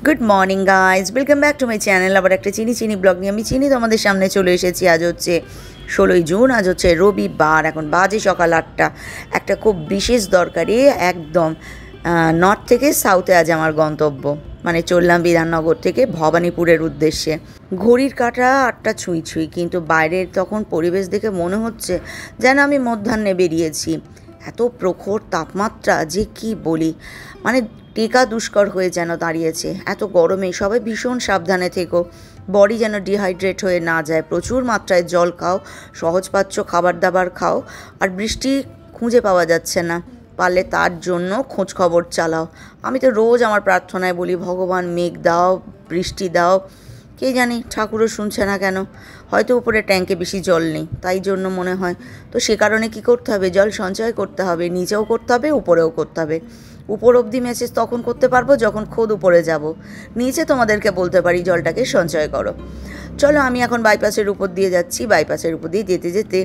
Good morning guys, welcome back to my channel. আবার একটা চিনি ব্লগ নিয়ে আমি তোমাদের সামনে চলে এসেছি। আজ হচ্ছে 16ই জুন, আজ হচ্ছে রবিবার। এখন বাজে সকাল 8টা। একটা খুব বিশেষ দরকারি, একদম নর্থ থেকে সাউথে আজ আমার গন্তব্য। মানে চললাম বিধাননগর থেকে ভবানীপুরের উদ্দেশ্যে। ঘড়ির কাঁটা 8টা ছুঁই, কিন্তু বাইরের তখন পরিবেশ দেখে মনে হচ্ছে যেন আমি মধ্যাহ্নে বেরিয়েছি। এত প্রখর তাপমাত্রা যে কি বলি, মানে টেকা দুষ্কর হয়ে যেন দাঁড়িয়েছে। এত গরমে সবাই ভীষণ সাবধানে থেকো, বডি যেন ডিহাইড্রেট হয়ে না যায়। প্রচুর মাত্রায় জল খাও, সহজপাচ্য খাবার দাবার খাও। আর বৃষ্টি খুঁজে পাওয়া যাচ্ছে না, পারলে তার জন্য খোঁজ খবর চালাও। আমি তো রোজ আমার প্রার্থনায় বলি, ভগবান মেঘ দাও, বৃষ্টি দাও। কে জানি ঠাকুরও শুনছে না কেন। হয়তো উপরে ট্যাঙ্কে বেশি জল নেই, তাই জন্য মনে হয়। তো সে কারণে কি করতে হবে, জল সঞ্চয় করতে হবে, নিচেও করতে হবে, উপরেও করতে হবে। উপর অবধি মেসেজ তখন করতে পারবো যখন খোদ উপরে যাব। নিচে তোমাদেরকে বলতে পারি জলটাকে সঞ্চয় করো। চলো, আমি এখন বাইপাসের উপর দিয়ে যাচ্ছি। বাইপাসের উপর দিয়ে যেতে যেতে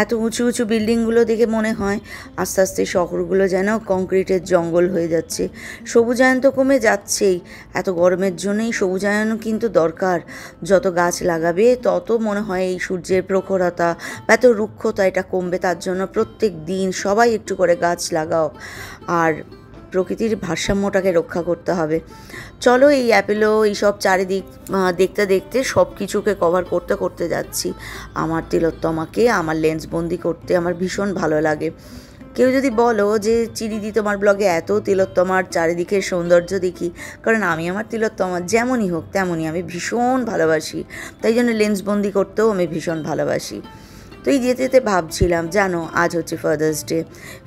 এত উঁচু উঁচু বিল্ডিংগুলো দেখে মনে হয় আস্তে আস্তে শহরগুলো যেন কংক্রিটের জঙ্গল হয়ে যাচ্ছে। সবুজায়ন তো কমে যাচ্ছেই, এত গরমের জন্যই সবুজায়নও কিন্তু দরকার। যত গাছ লাগাবে তত মনে হয় এই সূর্যের প্রখরতা বা এত রুক্ষতা এটা কমবে। তার জন্য প্রত্যেক দিন সবাই একটু করে গাছ লাগাও, আর প্রকৃতির ভারসাম্যটাকে রক্ষা করতে হবে। চলো, এই অ্যাপেলো এইসব চারিদিক দেখতে দেখতে সব কিছুকে কভার করতে করতে যাচ্ছি। আমার তিলোত্তমাকে আমার লেন্স বন্দি করতে আমার ভীষণ ভালো লাগে। কেউ যদি বলো যে চিরিদি তোমার ব্লগে এত তিলোত্তমার চারিদিকের সৌন্দর্য দেখি, কারণ আমি আমার তিলোত্তমার যেমনই হোক তেমনই আমি ভীষণ ভালোবাসি, তাই জন্য লেন্স বন্দি করতেও আমি ভীষণ ভালোবাসি। তো এই যেতে যেতে ভাবছিলাম, জানো আজ হচ্ছে ফাদার্স ডে।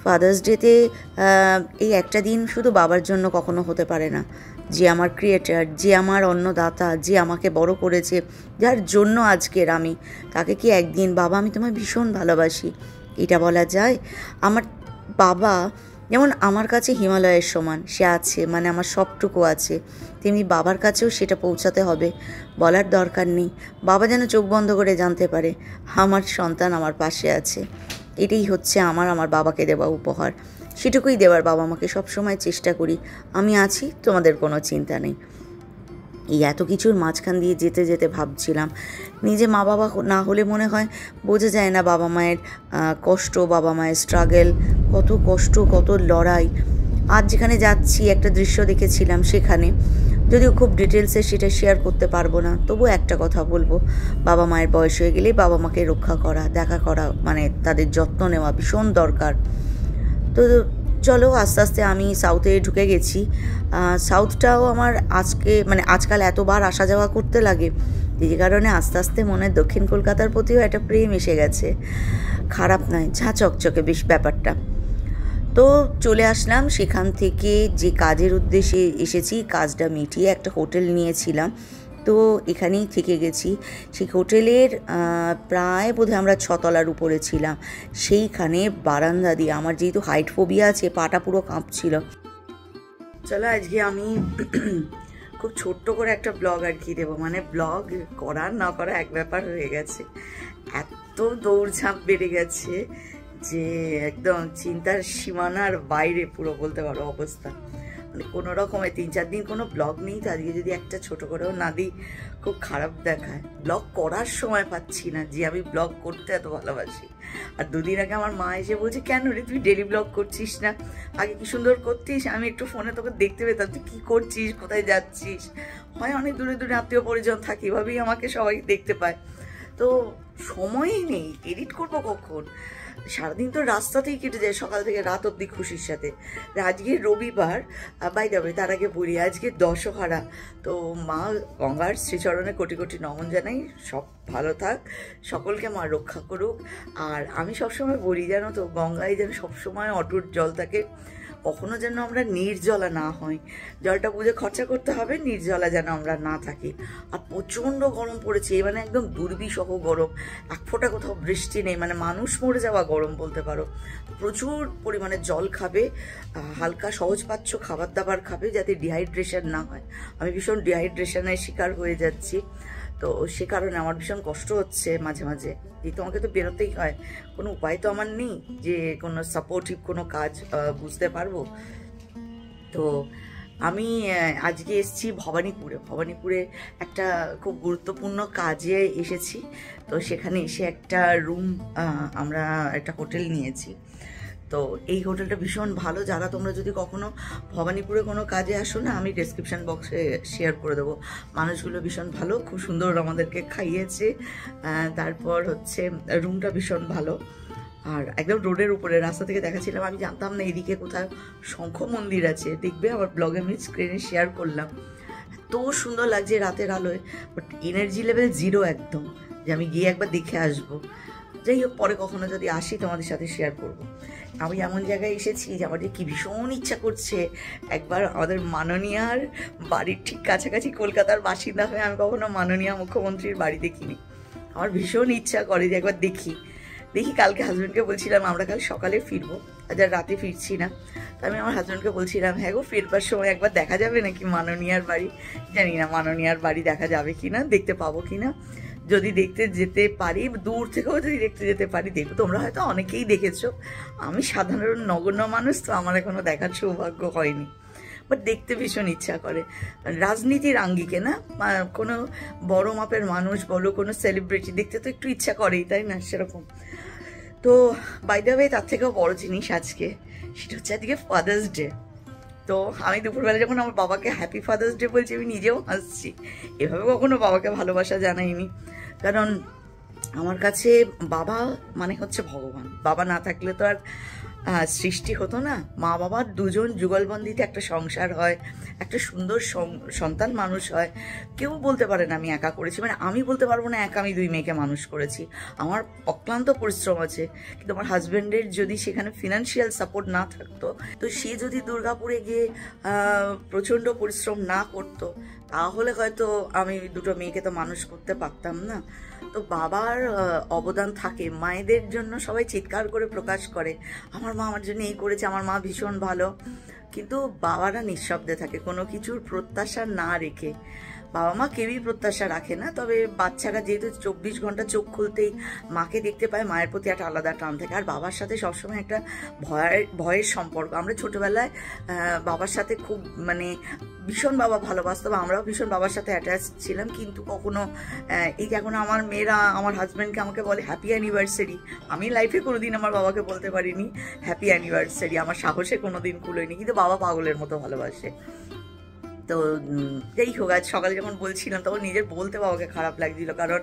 ফাদার্স ডেতে এই একটা দিন শুধু বাবার জন্য কখনো হতে পারে না। যে আমার ক্রিয়েটার, যে আমার অন্নদাতা, যে আমাকে বড় করেছে, যার জন্য আজকের আমি, তাকে কি একদিন বাবা আমি তোমায় ভীষণ ভালোবাসি এটা বলা যায়? আমার বাবা যেমন আমার কাছে হিমালয়ের সমান সে আছে, মানে আমার সবটুকু আছে, তেমনি বাবার কাছেও সেটা পৌঁছাতে হবে। বলার দরকার নেই, বাবা যেন চোখ বন্ধ করে জানতে পারে আমার সন্তান আমার পাশে আছে। এটাই হচ্ছে আমার বাবাকে দেওয়া উপহার। সেটুকুই দেওয়ার বাবা মাকে সবসময় চেষ্টা করি। আমি আছি, তোমাদের কোনো চিন্তা নেই। এই এত কিছুর মাঝখান দিয়ে যেতে যেতে ভাবছিলাম, নিজে মা বাবা না হলে মনে হয় বোঝা যায় না বাবা মায়ের কষ্ট, বাবা মায়ের স্ট্রাগল, কত কষ্ট, কত লড়াই। আজ যেখানে যাচ্ছি একটা দৃশ্য দেখেছিলাম, সেখানে যদিও খুব ডিটেলসে সেটা শেয়ার করতে পারবো না, তবু একটা কথা বলবো, বাবা মায়ের বয়স হয়ে গেলেই বাবা মাকে রক্ষা করা, দেখা করা, মানে তাদের যত্ন নেওয়া ভীষণ দরকার। তো চলো, আস্তে আস্তে আমি সাউথে ঢুকে গেছি। সাউথটাও আমার আজকাল এতবার আসা যাওয়া করতে লাগে, যে কারণে আস্তে আস্তে মনে হয় দক্ষিণ কলকাতার প্রতিও একটা প্রেম এসে গেছে। খারাপ নয়, ঝাঁ চকচকে বেশ ব্যাপারটা। তো চলে আসলাম সেখান থেকে, যে কাজের উদ্দেশ্যে এসেছি কাজটা মিটিয়ে একটা হোটেল নিয়েছিলাম, তো এখানেই থেকে গেছি। সেই হোটেলের প্রায় বোধহয় আমরা 6 তলার উপরে ছিলাম। সেইখানে বারান্দা দিয়ে, আমার যেহেতু হাইট ফোবিয়া আছে, পাটা পুরো কাঁপছিল। চলো, আজকে আমি খুব ছোট্ট করে একটা ব্লগ আর কি দেবো, মানে ব্লগ করার না করা এক ব্যাপার হয়ে গেছে। এত দৌড়ঝাঁপ বেড়ে গেছে যে একদম চিন্তার সীমানার বাইরে পুরো বলতে পারো অবস্থা। মানে কোনো রকমে 3-4 দিন কোনো ব্লগ নেই, তো আজকে যদি একটা ছোট করেও না দিই খুব খারাপ দেখায়। ব্লগ করার সময় পাচ্ছি না, যে আমি ব্লগ করতে এত ভালোবাসি। আর 2 দিন আগে আমার মা এসে বলছে, কেন রে তুই ডেলি ব্লগ করছিস না, আগে কি সুন্দর করতিস, আমি একটু ফোনে তোকে দেখতে পেতাম, তুই কী করছিস, কোথায় যাচ্ছিস। হয় অনেক দূরে দূরে আত্মীয় পরিজন থাকে, এভাবেই আমাকে সবাই দেখতে পায়, তো সময়ই নেই, এডিট করবো কখন। সারাদিন তো রাস্তাতেই কেটে যায়, সকাল থেকে রাত অবধি খুশির সাথে। আজকে রবিবার, বাই দ্য ওয়ে তার আগে বলি আজকে দশহরা। তো মা গঙ্গার শ্রীচরণে কোটি কোটি নমন জানাই, সব ভালো থাক, সকলকে মা রক্ষা করুক। আর আমি সবসময় বলি, জানো তো, গঙ্গায় যেন সবসময় অটুট জল থাকে, কখনো যেন আমরা নির্জলা না হই। জলটা বুঝে খরচা করতে হবে, নির্জলা যেন আমরা না থাকি। আর প্রচণ্ড গরম পড়েছে, মানে একদম দুর্বিষহ গরম, এক ফোঁটা কোথাও বৃষ্টি নেই, মানে মানুষ মরে যাওয়া গরম বলতে পারো। প্রচুর পরিমাণে জল খাবে, হালকা সহজপাচ্য খাবার দাবার খাবে, যাতে ডিহাইড্রেশন না হয়। আমি ভীষণ ডিহাইড্রেশনের শিকার হয়ে যাচ্ছি, তো সে কারণে আমার ভীষণ কষ্ট হচ্ছে মাঝে মাঝে। যে তোমাকে তো বেরোতেই হয়, কোনো উপায় তো আমার নেই যে কোনো সাপোর্টিভ কোনো কাজ বুঝতে পারবো। তো আমি আজকে এসেছি ভবানীপুরে একটা খুব গুরুত্বপূর্ণ কাজে এসেছি। তো সেখানে এসে একটা রুম, আমরা একটা হোটেল নিয়েছি। তো এই হোটেলটা ভীষণ ভালো। যারা তোমরা যদি কখনো ভবানীপুরে কোনো কাজে আসো না, আমি ডেসক্রিপশান বক্সে শেয়ার করে দেবো। মানুষগুলো ভীষণ ভালো, খুব সুন্দর আমাদেরকে খাইয়েছে। তারপর হচ্ছে রুমটা ভীষণ ভালো, আর একদম রোডের উপরে, রাস্তা থেকে দেখাচ্ছিলাম। আমি জানতাম না এদিকে কোথাও শঙ্খ মন্দির আছে, দেখবে আমার ব্লগে আমি স্ক্রিনে শেয়ার করলাম। এত সুন্দর লাগছে রাতের আলোয়, বাট এনার্জি লেভেল জিরো একদম, যে আমি গিয়ে একবার দেখে আসবো। যাই হোক, পরে কখনো যদি আসি তোমাদের সাথে শেয়ার করবো। আমি এমন জায়গায় এসেছি যে আমার যে কী ভীষণ ইচ্ছা করছে একবার আমাদের মাননীয়ার বাড়ির ঠিক কাছাকাছি, কলকাতার বাসিন্দা হয়ে আমি কখনো মাননীয়া মুখ্যমন্ত্রীর বাড়ি দেখিনি। আমার ভীষণ ইচ্ছা করে যে একবার দেখি। কালকে হাজব্যান্ডকে বলছিলাম আমরা কাল সকালে ফিরবো, আজ আর রাতে ফিরছি না। তো আমি আমার হাজব্যান্ডকে বলছিলাম, হ্যাঁ গো, ফিরবার সময় একবার দেখা যাবে নাকি মাননীয়ার বাড়ি। জানি না মাননীয়ার বাড়ি দেখা যাবে কি না, দেখতে পাবো কি না। যদি দেখতে যেতে পারি, দূর থেকেও যদি দেখতে যেতে পারি দেখবো। তোমরা হয়তো অনেকেই দেখেছো, আমি সাধারণ নগণ্য মানুষ, তো আমার এখনো দেখার সৌভাগ্য হয়নি, বাট দেখতে ভীষণ ইচ্ছা করে। রাজনীতির আঙ্গিকে না, কোনো বড় মাপের মানুষ বলো, কোনো সেলিব্রিটি দেখতে তো একটু ইচ্ছা করেই, তাই না? সেরকম। তো বাই দ্য ওয়ে, তার থেকেও বড় জিনিস আজকে, সেটা হচ্ছে আজকে ফাদার্স ডে। তো আমি দুপুরবেলা যখন আমার বাবাকে হ্যাপি ফাদার্স ডে বলছি, আমি নিজেও হাসছি। এভাবে কখনো বাবাকে ভালোবাসা জানাইনি, কারণ আমার কাছে বাবা মানে হচ্ছে ভগবান। বাবা না থাকলে তো আর সৃষ্টি হতো না। মা বাবার দুজন যুগলবন্দিতে একটা সংসার হয়, একটা সুন্দর সন্তান মানুষ হয়। কেউ বলতে পারে না আমি একা করেছি, মানে আমি বলতে পারবো না একা আমি 2 মেয়েকে মানুষ করেছি। আমার অক্লান্ত পরিশ্রম আছে, কিন্তু আমার হাজব্যান্ডের যদি সেখানে ফিনান্সিয়াল সাপোর্ট না থাকতো, তো সে যদি দুর্গাপুরে গিয়ে প্রচণ্ড পরিশ্রম না করতো, তাহলে হয়তো আমি 2টো মেয়েকে তো মানুষ করতে পারতাম না। তো বাবার অবদান থাকে। মায়েদের জন্য সবাই চিৎকার করে প্রকাশ করে, আমার মা আমার জন্য এই করেছে, আমার মা ভীষণ ভালো। কিন্তু বাবারা নিঃশব্দে থাকে, কোনো কিছুর প্রত্যাশা না রেখে। বাবা মা কেউই প্রত্যাশা রাখে না, তবে বাচ্চারা যেহেতু 24 ঘন্টা চোখ খুলতেই মাকে দেখতে পায়, মায়ের প্রতি একটা আলাদা টান থাকে। আর বাবার সাথে সবসময় একটা ভয়ের সম্পর্ক। আমরা ছোটবেলায় বাবার সাথে খুব মানে ভীষণ বাবা ভালোবাসতো, বা আমরাও ভীষণ বাবার সাথে অ্যাটাচ ছিলাম। কিন্তু কখনো এই যে এখন আমার মেয়েরা আমার হাজব্যান্ডকে আমাকে বলে হ্যাপি অ্যানিভার্সারি, আমি লাইফে কোনোদিন আমার বাবাকে বলতে পারিনি হ্যাপি অ্যানিভার্সারি, আমার সাহসে কোনোদিন কুলোয়নি, কিন্তু বাবা পাগলের মতো ভালোবাসে। তো যাই হোক, আজ সকালে যখন বলছিলাম তখন নিজের বলতে বাবাকে খারাপ লাগছিল, কারণ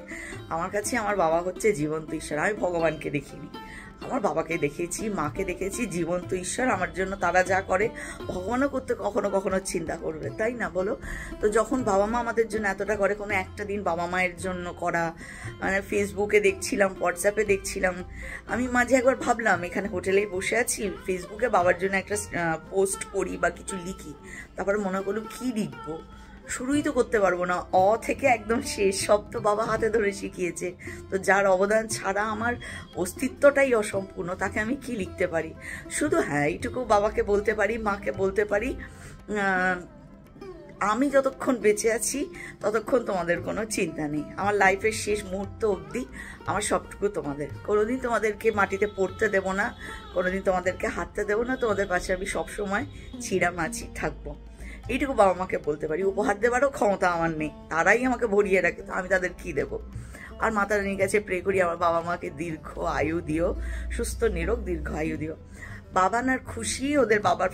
আমার কাছে আমার বাবা হচ্ছে জীবন্ত ঈশ্বর। আমি ভগবানকে দেখিনি, আমার বাবাকে দেখেছি, মাকে দেখেছি, জীবন্ত ঈশ্বর। আমার জন্য তারা যা করে ভগবানও করতে কখনো কখনো চিন্তা করবে, তাই না বলো? তো যখন বাবা মা আমাদের জন্য এতটা করে, কোনো একটা দিন বাবা মায়ের জন্য করা, মানে ফেসবুকে দেখছিলাম, হোয়াটসঅ্যাপে দেখছিলাম, আমি মাঝে একবার ভাবলাম এখানে হোটেলেই বসে আছি, ফেসবুকে বাবার জন্য একটা পোস্ট করি বা কিছু লিখি। তারপরে মনে করলো কি লিখবো, শুরুই তো করতে পারবো না, থেকে একদম শেষ সব তো বাবা হাতে ধরে শিখিয়েছে। তো যার অবদান ছাড়া আমার অস্তিত্বটাই অসম্পূর্ণ, তাকে আমি কি লিখতে পারি? শুধু হ্যাঁ এইটুকু বাবাকে বলতে পারি, মাকে বলতে পারি, আমি যতক্ষণ বেঁচে আছি ততক্ষণ তোমাদের কোনো চিন্তা নেই। আমার লাইফের শেষ মুহূর্ত অবধি আমার সবটুকু তোমাদের। কোনোদিন তোমাদেরকে মাটিতে পড়তে দেবো না, কোনোদিন তোমাদেরকে হাঁটতে দেবো না, তোমাদের পাশে আমি সবসময় চিরামাছি থাকবো। এইটুকু বাবা মাকে বলতে পারি। উপহার দেওয়ারও ক্ষমতা আমার নেই, তারাই আমাকে ভরিয়ে রাখে, তো আমি তাদের কি দেবো? আর মাতা রানীর কাছে প্রে করি আমার বাবা মাকে দীর্ঘ আয়ু দিও, সুস্থ নিরোগ দীর্ঘ আয়ু দিও। বাবানার খুশি, ওদের বাবার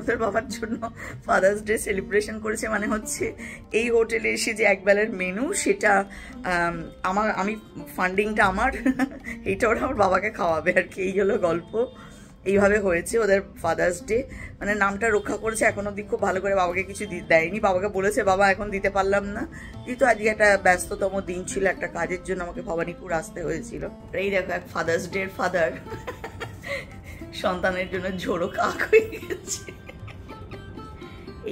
ওদের বাবার জন্য ফাদার্স ডে সেলিব্রেশন করেছে, মানে হচ্ছে এই হোটেলে এসে যে একবেলার মেনু সেটা আমি ফান্ডিংটা আমার, এইটা ওরা আমার বাবাকে খাওয়াবে আর কি। এই হলো গল্প, এইভাবে হয়েছে ওদের ফাদার্স ডে। মানে নামটা রক্ষা করেছে, এখন অব্দি খুব ভালো করে বাবাকে কিছু দেয়নি। বাবাকে বলেছে বাবা এখন দিতে পারলাম না, যেহেতু আজকে একটা ব্যস্ততম দিন ছিল, একটা কাজের জন্য আমাকে ভবানীপুর আসতে হয়েছিল। এই দেখো এক ফাদার্স ডে ফাদার সন্তানের জন্য ঝোড়ো কাক হয়ে গেছে।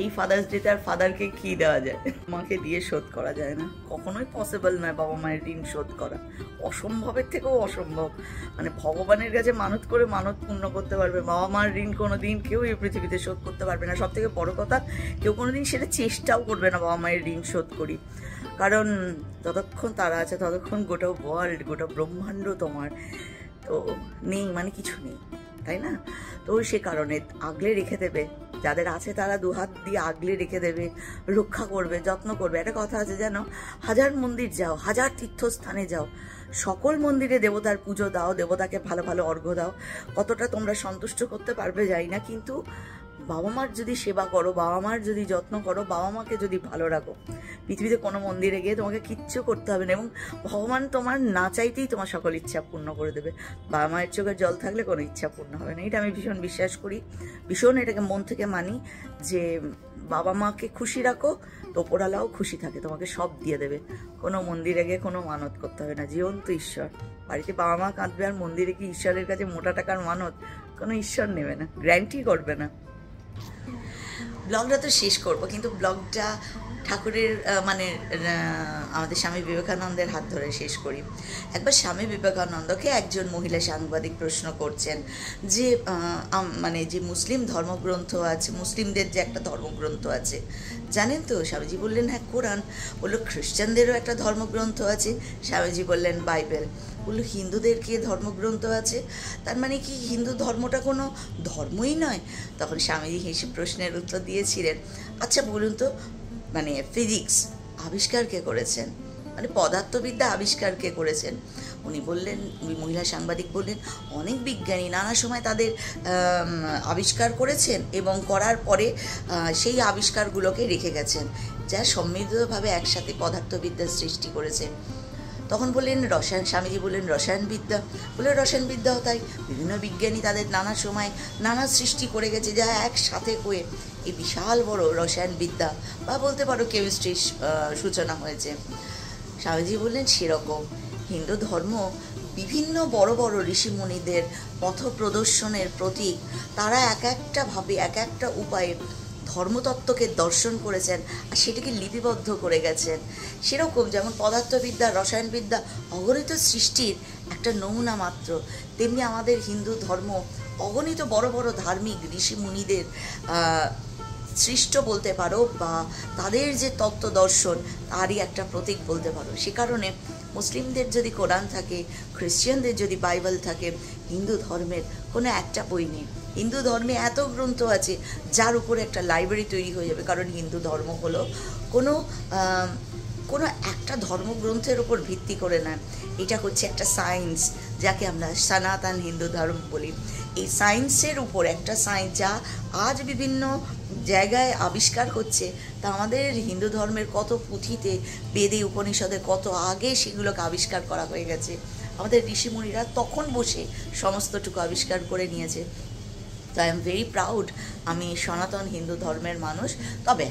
এই ফাদার্স ডেতে আর ফাদারকে কি দেওয়া যায়? মাকে দিয়ে শোধ করা যায় না, কখনোই পসিবল নয় বাবা মায়ের ঋণ শোধ করা, অসম্ভবের থেকেও অসম্ভব। মানে ভগবানের কাছে মানত করে মানত পূর্ণ করতে পারবে, বাবা মার ঋণ কোনোদিন কেউ এই পৃথিবীতে শোধ করতে পারবে না। সব থেকে বড় কথা, কেউ কোনোদিন সেটা চেষ্টাও করবে না বাবা মায়ের ঋণ শোধ করি, কারণ যতক্ষণ তারা আছে ততক্ষণ গোটা ওয়ার্ল্ড, গোটা ব্রহ্মাণ্ড তোমার। তো নেই মানে কিছু নেই, তাই না? তো সে কারণে আগলে রেখে দেবে, যাদের আছে তারা দুহাত দিয়ে আগলে রেখে দেবে, রক্ষা করবে, যত্ন করবে। একটা কথা আছে যেন, হাজার মন্দির যাও, হাজার তীর্থস্থানে যাও, সকল মন্দিরে দেবতার পুজো দাও, দেবতাকে ভালো ভালো অর্ঘ্য দাও, কতটা তোমরা সন্তুষ্ট করতে পারবে জানি না, কিন্তু বাবা মার যদি সেবা করো, বাবা মার যদি যত্ন করো, বাবা মাকে যদি ভালো রাখো, পৃথিবীতে কোনো মন্দিরে গিয়ে তোমাকে কিচ্ছু করতে হবে না, এবং ভগবান তোমার না চাইতেই তোমার সকল ইচ্ছা পূর্ণ করে দেবে। বাবা মায়ের চোখে জল থাকলে কোনো ইচ্ছা পূর্ণ হবে না। এটা আমি ভীষণ বিশ্বাস করি, ভীষণ এটাকে মন থেকে মানি, যে বাবা মাকে খুশি রাখো তো ওপরালাও খুশি থাকে, তোমাকে সব দিয়ে দেবে। কোনো মন্দিরে গিয়ে কোনো মানত করতে হবে না, জীবন্ত ঈশ্বর। বাড়িতে বাবা মা কাঁদবে আর মন্দিরে কি ঈশ্বরের কাছে মোটা টাকার মানত? কোনো ঈশ্বর নেবে না, গ্যারান্টি করবে না। ব্লগটা তো শেষ করব, কিন্তু ব্লগটা ঠাকুরের মানে আমাদের স্বামী বিবেকানন্দের হাত ধরে শেষ করি। একবার স্বামী বিবেকানন্দকে একজন মহিলা সাংবাদিক প্রশ্ন করছেন যে মানে যে মুসলিম ধর্মগ্রন্থ আছে, মুসলিমদের যে একটা ধর্মগ্রন্থ আছে জানেন তো? স্বামীজি বললেন হ্যাঁ কোরআন। বললো খ্রিস্টানদেরও একটা ধর্মগ্রন্থ আছে? স্বামীজি বললেন বাইবেল। বললো হিন্দুদের কি ধর্মগ্রন্থ আছে? তার মানে কি হিন্দু ধর্মটা কোনো ধর্মই নয়? তখন স্বামীজি হেসে প্রশ্নের উত্তর দিয়েছিলেন, আচ্ছা বলুন তো, মানে ফিজিক্স আবিষ্কার কে করেছেন, মানে পদার্থবিদ্যা আবিষ্কার কে করেছেন? উনি বললেন, মহিলা সাংবাদিক বললেন, অনেক বিজ্ঞানী নানা সময় তাদের আবিষ্কার করেছেন এবং করার পরে সেই আবিষ্কারগুলোকে রেখে গেছেন, যা সমৃদ্ধভাবে একসাথে পদার্থবিদ্যার সৃষ্টি করেছে। তখন বললেন রসায়ন, স্বামীজি বললেন রসায়নবিদ্যা। বলে রসায়নবিদ্যাও তাই, বিভিন্ন বিজ্ঞানী তাদের নানা সময় নানা সৃষ্টি করে গেছে, যা একসাথে হয়ে এই বিশাল বড় রসায়নবিদ্যা বা বলতে পারো কেমিস্ট্রির সূচনা হয়েছে। স্বামীজি বললেন সেরকম হিন্দু ধর্ম বিভিন্ন বড় বড় ঋষিমুনিদের পথ প্রদর্শনের প্রতীক। তারা এক একটা ভাবে, এক একটা উপায়ে ধর্মতত্ত্বকে দর্শন করেছেন আর সেটিকে লিপিবদ্ধ করে গেছেন। সেরকম যেমন পদার্থবিদ্যা, রসায়নবিদ্যা অগণিত সৃষ্টির একটা নমুনা মাত্র, তেমনি আমাদের হিন্দু ধর্ম অগণিত বড় বড় ধার্মিক ঋষি মুনিদের সৃষ্ট বলতে পারো, বা তাদের যে তত্ত্ব দর্শন তারই একটা প্রতীক বলতে পারো। সে কারণে মুসলিমদের যদি কোরআন থাকে, খ্রিশ্চানদের যদি বাইবেল থাকে, হিন্দু ধর্মের কোনো একটা বই নেই। হিন্দু ধর্মে এত গ্রন্থ আছে যার উপরে একটা লাইব্রেরি তৈরি হয়ে যাবে, কারণ হিন্দু ধর্ম হলো কোনো একটা ধর্মগ্রন্থের উপর ভিত্তি করে না, এটা হচ্ছে একটা সায়েন্স, যাকে আমরা সনাতন হিন্দু ধর্ম বলি। এই সায়েন্সের উপর একটা সায়েন্স যা আজ বিভিন্ন জায়গায় আবিষ্কার হচ্ছে, তা আমাদের হিন্দু ধর্মের কত পুঁথিতে, বেদে, উপনিষদে কত আগে সেগুলোকে আবিষ্কার করা হয়ে গেছে। আমাদের ঋষিমুনিরা তখন বসে সমস্তটুকু আবিষ্কার করে নিয়েছে। তো আই এম ভেরি প্রাউড, আমি সনাতন হিন্দু ধর্মের মানুষ। তবে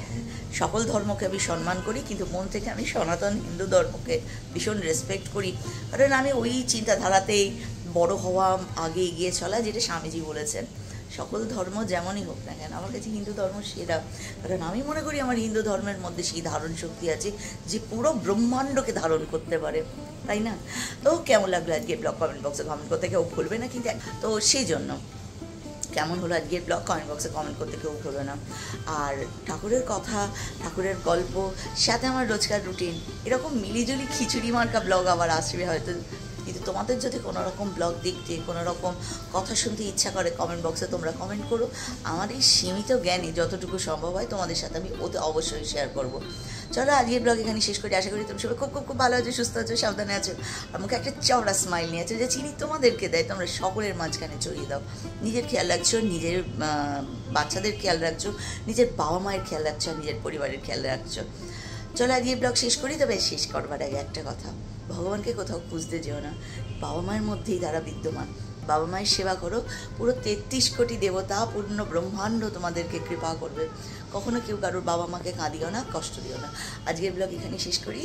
সকল ধর্মকে আমি সম্মান করি, কিন্তু মন থেকে আমি সনাতন হিন্দু ধর্মকে ভীষণ রেসপেক্ট করি, কারণ আমি ওই চিন্তাধারাতেই বড় হওয়া, আগে এগিয়ে চলা, যেটা স্বামীজি বলেছেন। সকল ধর্ম যেমনই হোক না কেন, আমার কাছে হিন্দু ধর্ম সেরা, কারণ আমি মনে করি আমার হিন্দু ধর্মের মধ্যে সেই ধারণ শক্তি আছে যে পুরো ব্রহ্মাণ্ডকে ধারণ করতে পারে, তাই না? তো কেমন লাগলো আজকে ব্লগ, কমেন্ট বক্সে কমেন্ট করতে কেউ ভুলবে না কিন্তু। তো সেই জন্য কেমন হলো আজকের ব্লগ কমেন্ট বক্সে কমেন্ট করতে কেউ ভুলবে না। আর ঠাকুরের কথা, ঠাকুরের গল্প, সাথে আমার রোজকার রুটিন, এরকম মিলিজুলি খিচুড়ি মার্কা ব্লগ আবার আসবে হয়তো। কিন্তু তোমাদের যদি কোনো রকম ব্লগ দেখতে, কোনো রকম কথা শুনতে ইচ্ছা করে, কমেন্ট বক্সে তোমরা কমেন্ট করো। আমার এই সীমিত জ্ঞানে যতটুকু সম্ভব হয় তোমাদের সাথে আমি ওতে অবশ্যই শেয়ার করবো। চলো আজকের ব্লগ এখানে শেষ করি। আশা করি তুমি সবাই খুব খুব খুব ভালো আছো, সুস্থ আছো, সাবধানে আছো, আর মুখে একটা চওড়া স্মাইল নিয়ে আছো, যে চিনি তোমাদেরকে দেয়, তোমরা সকলের মাঝখানে ছড়িয়ে দাও। নিজের খেয়াল রাখছো, নিজের বাচ্চাদের খেয়াল রাখছো, নিজের বাবা মায়ের খেয়াল রাখছো, আর নিজের পরিবারের খেয়াল রাখছো। চলো আজকের ব্লগ শেষ করি। তবে শেষ করবার আগে একটা কথা, ভগবানকে কোথাও খুঁজতে যেও না, বাবা মায়ের মধ্যেই তারা বিদ্যমান। বাবা মায়ের সেবা করো, পুরো 33 কোটি দেবতা, পূর্ণ ব্রহ্মাণ্ড তোমাদেরকে কৃপা করবে। কখনো কেউ কারোর বাবা মাকে কাঁদিও না, কষ্ট দিও না। আজকের ব্লগ এখানে শেষ করি।